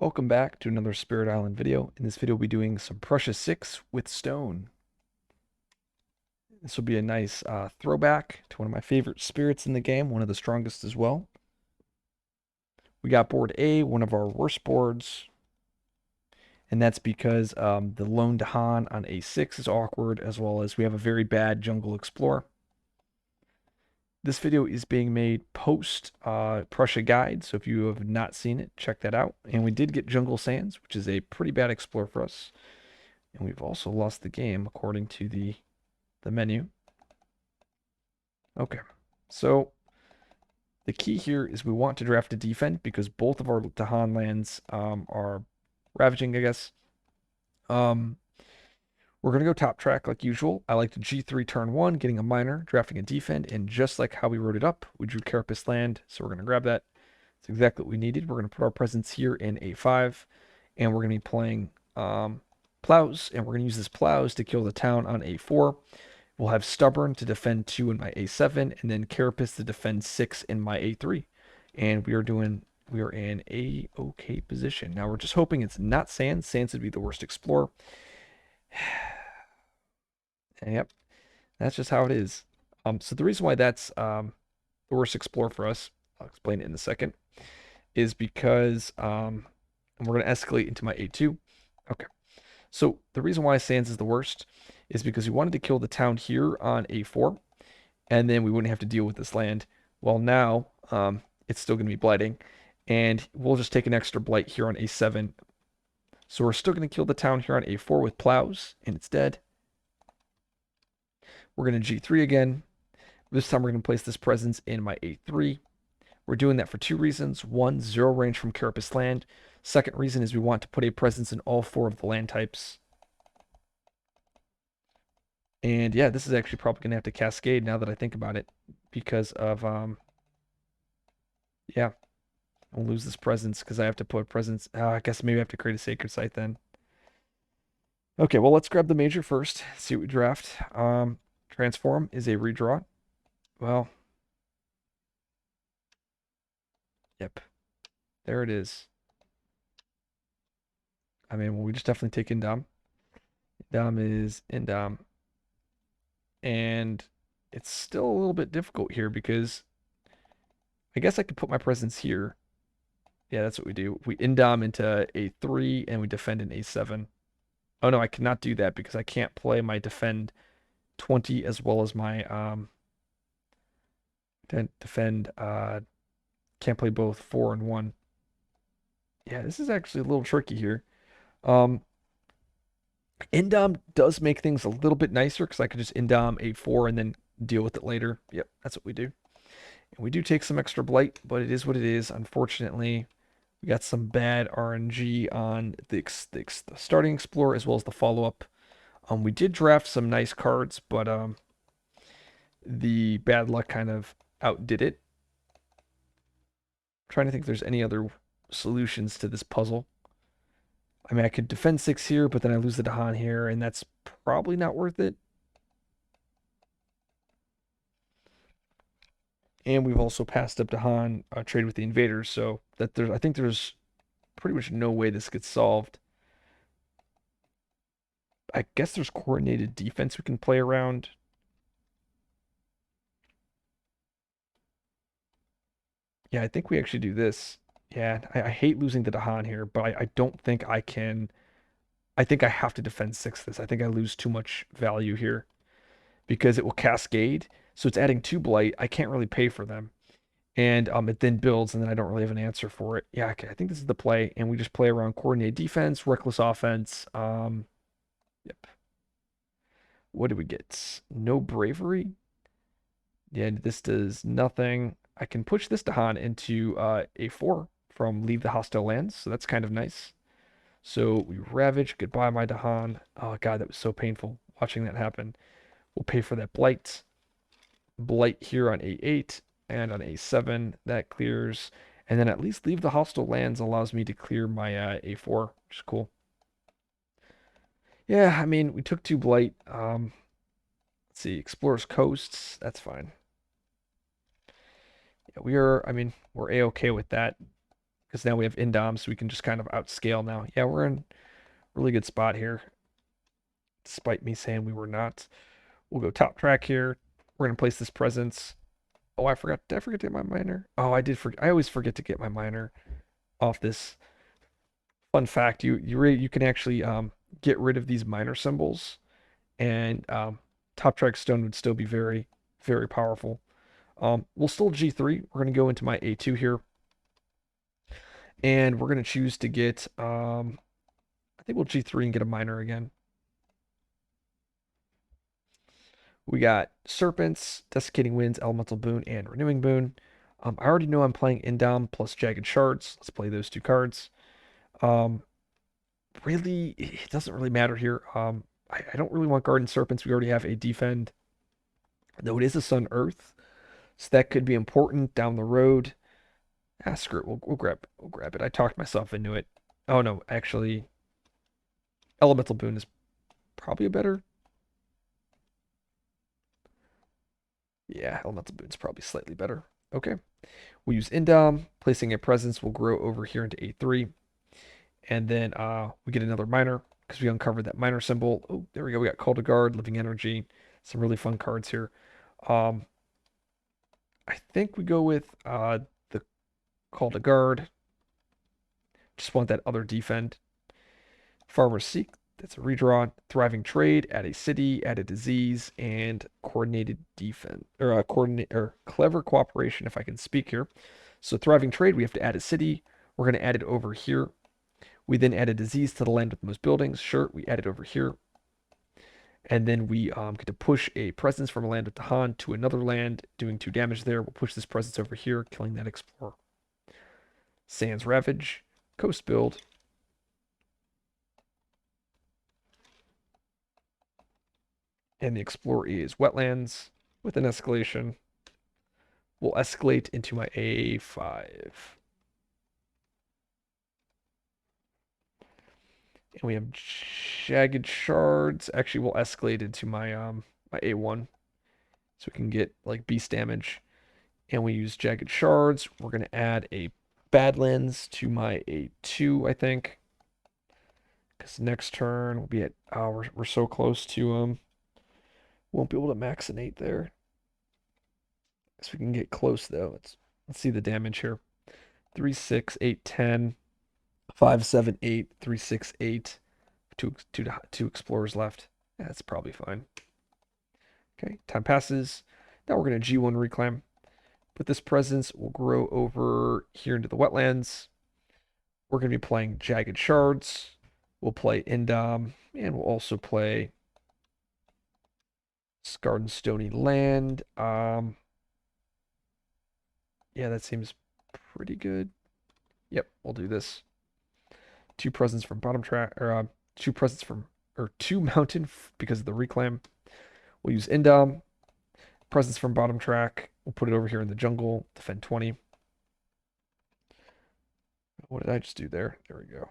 Welcome back to another Spirit Island video. In this video, we'll be doing some Prussia 6 with stone. This will be a nice throwback to one of my favorite spirits in the game, one of the strongest as well. We got board A, one of our worst boards, and that's because the lone Dahan on A6 is awkward, as well as we have a very bad Jungle Explorer. This video is being made post Prussia Guide, so if you have not seen it, check that out. And we did get Jungle Sands, which is a pretty bad Explorer for us. And we've also lost the game according to the menu. Okay, so the key here is we want to draft a defend because both of our Dahan lands are ravaging, I guess. We're going to go top track like usual. I like to G3 turn 1, getting a minor, drafting a defend, and just like how we wrote it up, we drew Carapace land, so we're going to grab that. It's exactly what we needed. We're going to put our presence here in A5, and we're going to be playing plows, and we're going to use this plows to kill the town on A4. We'll have Stubborn to defend 2 in my A7, and then Carapace to defend 6 in my A3. And we are in a okay position. Now we're just hoping it's not Sands. Sands would be the worst explorer. And yep, that's just how it is. So the reason why that's the worst explorer for us, I'll explain it in a second, is because and we're going to escalate into my A2. Okay. So the reason why Sands is the worst is because we wanted to kill the town here on A4, and then we wouldn't have to deal with this land. Well, now it's still going to be blighting, and we'll just take an extra blight here on A7. So we're still going to kill the town here on A4 with plows, and it's dead. We're going to G3 again. This time we're going to place this presence in my A3. We're doing that for two reasons. One, 0 range from Carapace land. Second reason is we want to put a presence in all 4 of the land types. And yeah, this is actually probably going to have to cascade now that I think about it because of, yeah, I'll lose this presence because I have to put a presence. I guess maybe I have to create a sacred site then. Okay, well, let's grab the major first, see what we draft. Transform is a redraw. Well, yep, there it is. I mean, well, we just definitely take Indom. Indom is Indom. And it's still a little bit difficult here because I guess I could put my presence here. Yeah, that's what we do. We Indom into A3 and we defend in A7. Oh no, I cannot do that because I can't play my defend 20 as well as my defend can't play both 4 and 1. Yeah, this is actually a little tricky here. Um Indom does make things a little bit nicer because I could just Indom A4 and then deal with it later. Yep, that's what we do. And we do take some extra blight, but it is what it is. Unfortunately, we got some bad RNG on the starting explorer as well as the follow-up. We did draft some nice cards, but the bad luck kind of outdid it. I'm trying to think if there's any other solutions to this puzzle. I mean, I could defend 6 here, but then I lose the Dahan here, and that's probably not worth it. And we've also passed up Dahan trade with the invaders, so that I think there's pretty much no way this gets solved. I guess there's coordinated defense we can play around. Yeah, I think we actually do this. Yeah, I hate losing to Dahan here, but I don't think I can. I think I have to defend 6 this. I think I lose too much value here because it will cascade. So it's adding 2 blight. I can't really pay for them. And it then builds, and then I don't really have an answer for it. Yeah, okay, I think this is the play, and we just play around coordinated defense, reckless offense. Yep. What do we get? No bravery. Yeah, this does nothing. I can push this Dahan into A4 from leave the hostile lands, so that's kind of nice. So we ravage. Goodbye, my Dahan. Oh god, that was so painful watching that happen. We'll pay for that blight. Blight here on A8 and on A7. That clears. And then at least leave the hostile lands allows me to clear my A4, which is cool. Yeah, I mean, we took 2 blight. Let's see, explores coasts. That's fine. Yeah, we are, I mean, we're A-okay with that. because now we have Indom, so we can just kind of outscale now. Yeah, we're in a really good spot here, despite me saying we were not. We'll go top track here. We're gonna place this presence. Oh, I forgot. Did I forget to get my miner? Oh, I did forget. I always forget to get my miner off this. Fun fact: you can actually get rid of these miner symbols, and top track stone would still be very powerful. We'll still G3. We're gonna go into my A2 here, and we're gonna choose to get I think we'll G3 and get a miner again. We got Serpents, Desiccating Winds, Elemental Boon, and Renewing Boon. I already know I'm playing Indom plus Jagged Shards. Let's play those two cards. Um, really, it doesn't really matter here. I don't really want Garden Serpents. We already have a defend, though it is a Sun Earth, so that could be important down the road. Ah, screw it. We'll grab it. I talked myself into it. Oh no, actually, Elemental Boon is probably a better. Yeah, Elemental Boon's probably slightly better. Okay. We'll use Indom. Placing a presence will grow over here into A3. And then we get another miner because we uncovered that miner symbol. Oh, there we go. We got Call to Guard, Living Energy. Some really fun cards here. Um, I think we go with the Call to Guard. Just want that other defend. Farmer's Seek. That's a redraw. Thriving Trade. Add a city. Add a disease. And coordinated defense or coordinate or clever cooperation. If I can speak here. So thriving trade. We have to add a city. We're going to add it over here. We then add a disease to the land with the most buildings. Sure, we add it over here. And then we get to push a presence from a land with the Han to another land, doing 2 damage there. We'll push this presence over here, killing that explorer. Sands Ravage, Coast Build. And the explorer is Wetlands with an escalation. We'll escalate into my A5. And we have Jagged Shards. Actually, we'll escalate into my A1 so we can get like beast damage. And we use Jagged Shards. We're going to add a Badlands to my A2, I think. Because next turn we'll be at, oh, we're so close to, won't be able to maxinate there. Guess we can get close though. Let's see the damage here. 3, 6, 8, 10, 5, 7, 8, 3, 6, 8. Two explorers left. Yeah, that's probably fine. Okay, time passes. Now we're going to G1 reclaim. But this presence will grow over here into the wetlands. We're going to be playing Jagged Shards. We'll play Indom, and we'll also play Scarred and Stony Land. Yeah, that seems pretty good. Yep, we'll do this. 2 presents from bottom track, or 2 presents from, or 2 mountain because of the reclaim. We'll use Indom. Presents from bottom track. We'll put it over here in the jungle. Defend 20. What did I just do there? There we go.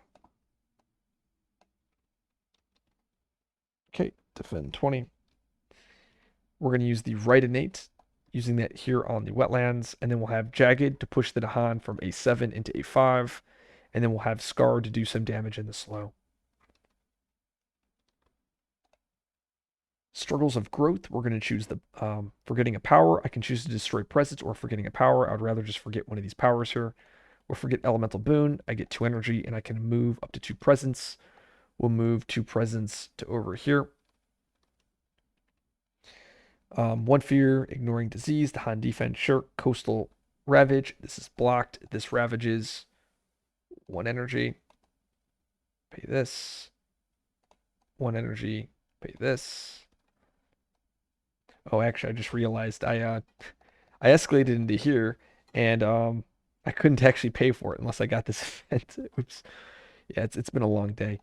Okay, defend 20. We're going to use the right innate, using that here on the wetlands, and then we'll have Jagged to push the Dahan from A7 into A5, and then we'll have Scar to do some damage in the slow. Struggles of Growth, we're going to choose the Forgetting a Power. I can choose to destroy presence or Forgetting a Power. I would rather just forget one of these powers here. We'll forget Elemental Boon. I get 2 energy, and I can move up to 2 presence. We'll move 2 presence to over here. 1 fear, ignoring disease, the Han defense, sure. Coastal ravage. This is blocked. This ravages 1 energy. Pay this. 1 energy. Pay this. Oh, actually, I just realized I escalated into here, and I couldn't actually pay for it unless I got this event. Oops. Yeah, it's been a long day.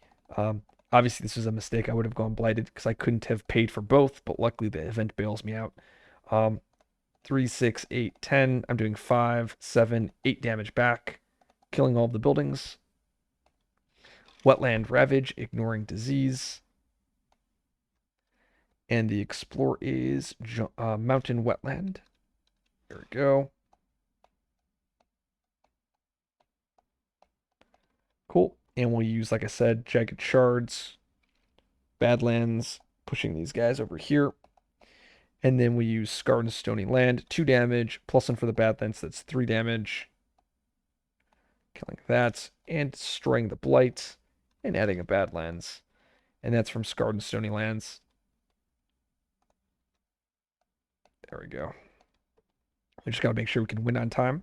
Obviously this was a mistake. I would have gone blighted because I couldn't have paid for both, but luckily the event bails me out. Um, 3, 6, 8, 10. I'm doing 5, 7, 8 damage back, killing all of the buildings. Wetland Ravage, ignoring disease. And the Explore is Mountain Wetland. There we go. Cool. And we'll use, like I said, Jagged Shards, Badlands, pushing these guys over here. And then we use Scarred and Stony Land, 2 damage, +1 for the Badlands, that's 3 damage. Killing that, and destroying the Blight, and adding a Badlands. And that's from Scarred and Stony Lands. There we go. We just got to make sure we can win on time.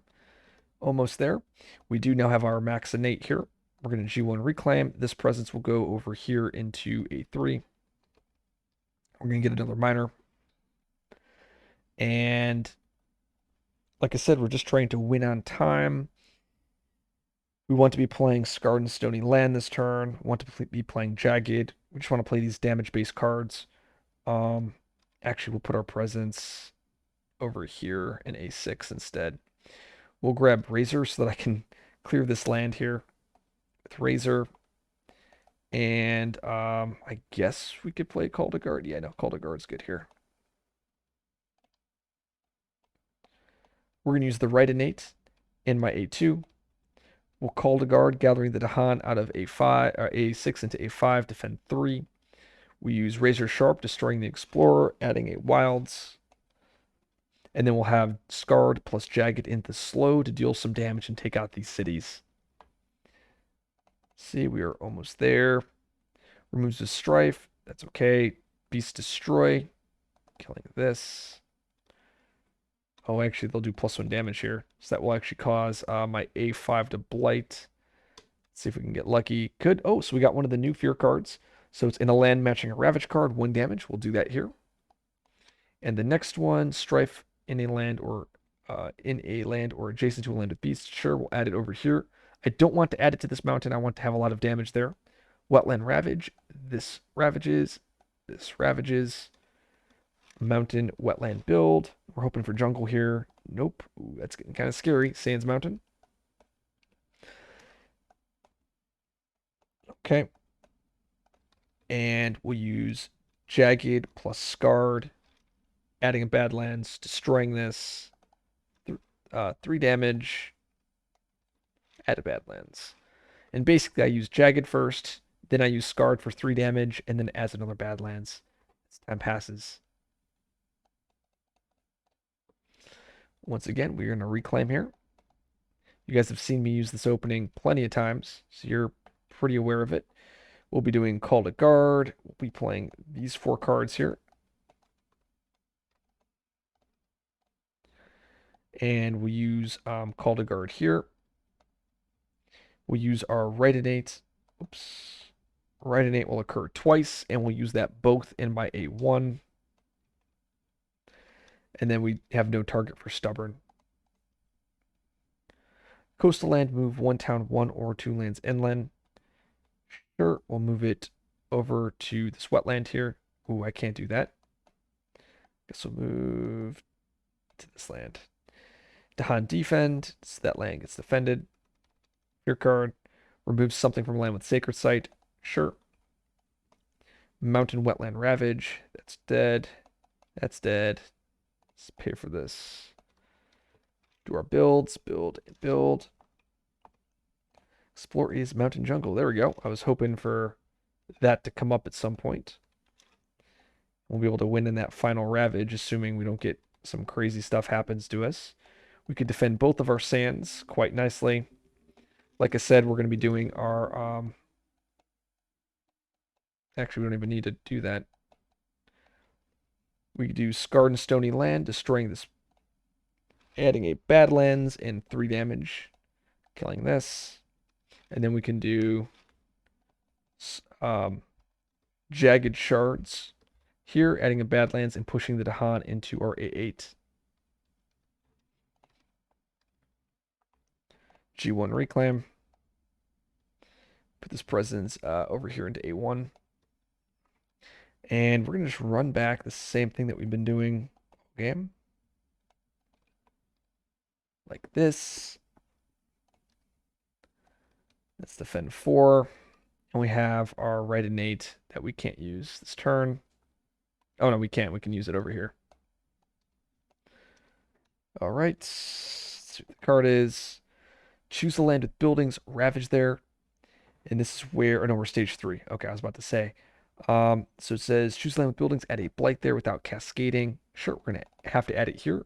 Almost there. We do now have our max innate here. We're going to G1 reclaim. This presence will go over here into A3. We're going to get another miner. And like I said, we're just trying to win on time. We want to be playing Scarred and Stony Land this turn. We want to be playing Jagged. We just want to play these damage-based cards. Um, Actually, we'll put our presence over here in A6 instead. We'll grab Razor so that I can clear this land here with Razor. And I guess we could play Call to Guard. Yeah, no, Call to Guard's good here. We're going to use the right innate in my A2. We'll Call to Guard, gathering the Dahan out of A5 or A6 into A5, defend 3. We use Razor Sharp, destroying the Explorer, adding a Wilds. And then we'll have Scarred plus Jagged into Slow to deal some damage and take out these cities. See, we are almost there. Removes the Strife. That's okay. Beast Destroy. Killing this. Oh, actually, they'll do +1 damage here. So that will actually cause my A5 to Blight. Let's see if we can get lucky. Good. Oh, so we got one of the new Fear cards. So it's in a land matching a Ravage card. 1 damage. We'll do that here. And the next one, Strife in a land or adjacent to a land with Beast. Sure, we'll add it over here. I don't want to add it to this mountain. I want to have a lot of damage there. Wetland Ravage. This ravages. This ravages. Mountain wetland build. We're hoping for jungle here. Nope. Ooh, that's getting kind of scary. Sands Mountain. Okay. And we'll use Jagged plus Scarred, adding a Badlands, destroying this. 3 damage. Add a Badlands. And basically I use Jagged first, then I use Scarred for 3 damage, and then adds another Badlands as time passes. Once again, we're going to reclaim here. You guys have seen me use this opening plenty of times, so you're pretty aware of it. We'll be doing Call to Guard. We'll be playing these 4 cards here. And we use Call to Guard here. We'll use our right innate. Oops. Right innate will occur twice, and we'll use that both in my A1. And then we have no target for Stubborn. Coastal land, move 1 town, 1 or 2 lands inland. Sure, we'll move it over to this wetland here. Ooh, I can't do that. Guess we'll move to this land. Dahan defend. So that land gets defended. Your card. Remove something from land with Sacred Site. Sure. Mountain Wetland Ravage. That's dead. That's dead. Let's pay for this. Do our builds. Build and build. Explore is Mountain Jungle. There we go. I was hoping for that to come up at some point. We'll be able to win in that final Ravage, assuming we don't get some crazy stuff happens to us. We could defend both of our sands quite nicely. Like I said, we're going to be doing our... Actually, we don't even need to do that. We could do Scarred and Stony Land, destroying this, adding a Badlands and 3 damage, killing this. And then we can do Jagged Shards here, adding a Badlands and pushing the Dahan into our A8. G1 Reclaim. Put this presence over here into A1. And we're going to just run back the same thing that we've been doing all game. Like this. Let's defend 4. And we have our right innate that we can't use this turn. Oh, no, we can't. We can use it over here. All right. Let's see what the card is. Choose a land with buildings. Ravage there. And this is where, oh no, we're stage three. Okay, I was about to say. So it says choose land with buildings, add a blight there without cascading. Sure, we're gonna have to add it here.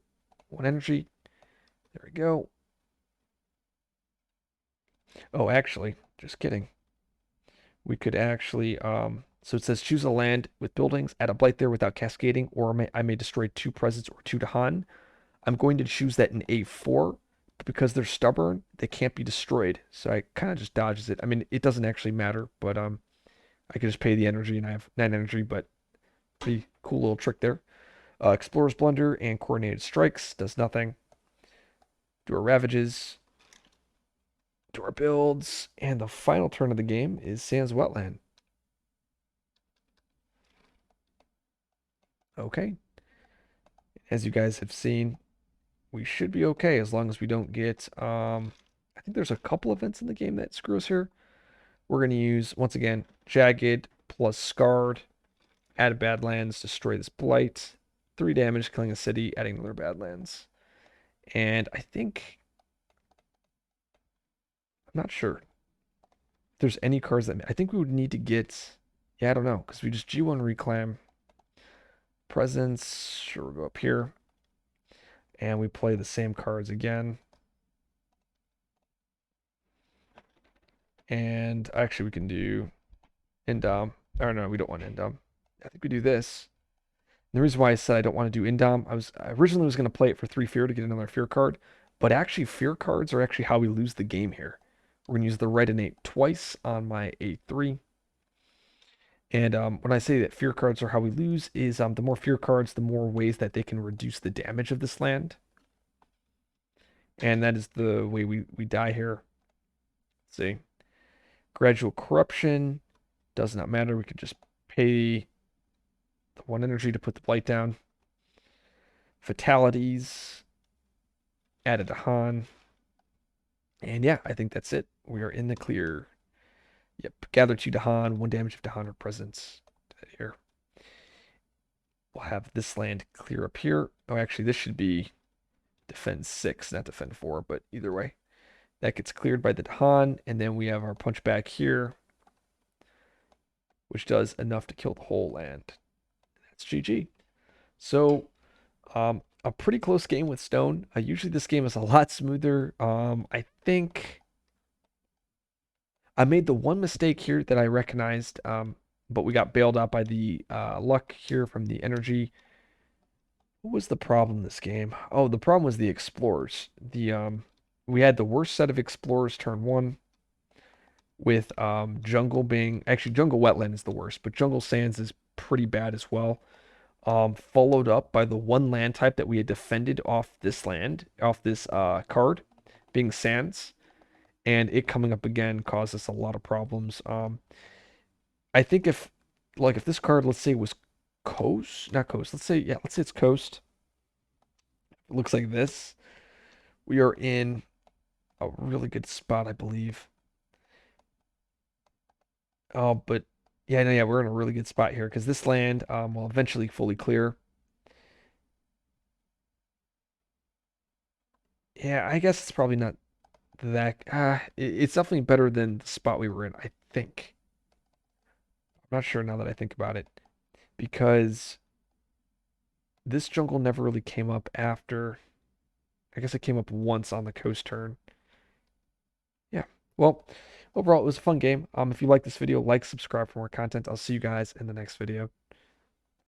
One energy. There we go. Oh, actually, just kidding. We could actually, so it says choose a land with buildings, add a blight there without cascading, or I may destroy two presence or two Dahan. I'm going to choose that in A4, but because they're stubborn, they can't be destroyed. So I kind of just dodges it. I mean, it doesn't actually matter, but I could just pay the energy and I have 9 energy, but pretty cool little trick there. Explorer's Blunder and Coordinated Strikes does nothing. Do our Ravages, do our builds, and the final turn of the game is Sans Wetland. Okay, as you guys have seen, we should be okay as long as we don't get, I think there's a couple events in the game that screw us here. We're going to use, once again, Jagged plus Scarred, add Badlands, destroy this Blight, 3 damage, killing a city, adding another Badlands. And I think, I'm not sure if there's any cards that, I think we would need to get, yeah, I don't know, because we just G1 Reclaim, Presence, sure, we'll go up here, and we play the same cards again. And actually we can do Indom. Or no, we don't want Indom. I think we do this. And the reason why I said I don't want to do Indom, I originally was going to play it for 3 fear to get another fear card, but actually fear cards are actually how we lose the game here. We're going to use the red innate twice on my A3. And when I say that fear cards are how we lose is the more fear cards, the more ways that they can reduce the damage of this land. And that is the way we die here. Let's see. Gradual corruption does not matter. We could just pay the 1 energy to put the blight down. Fatalities. Added a Han. And yeah, I think that's it. We are in the clear. Yep. Gather 2 Dahan, 1 damage if Dahan or presence. Here. We'll have this land clear up here. Oh, actually, this should be defend 6, not defend 4, but either way. That gets cleared by the Dahan, and then we have our punch back here, which does enough to kill the whole land. That's GG. So, a pretty close game with Stone. Usually this game is a lot smoother. I think I made the one mistake here that I recognized, but we got bailed out by the luck here from the energy. What was the problem this game? Oh, the problem was the explorers. We had the worst set of explorers turn one with jungle being actually jungle wetland is the worst, but jungle sands is pretty bad as well. Followed up by the one land type that we had defended off this land, off this card, being sands, and it coming up again caused us a lot of problems. I think if this card, let's say was coast, not coast, let's say it's coast. It looks like this. We are in a really good spot, I believe. Oh, but yeah, no, yeah, we're in a really good spot here because this land will eventually fully clear. Yeah, I guess it's probably not that. It's definitely better than the spot we were in, I think. I'm not sure now that I think about it because this jungle never really came up after. I guess it came up once on the coast turn. Yeah. Well, overall, it was a fun game. If you like this video, like, subscribe for more content. I'll see you guys in the next video.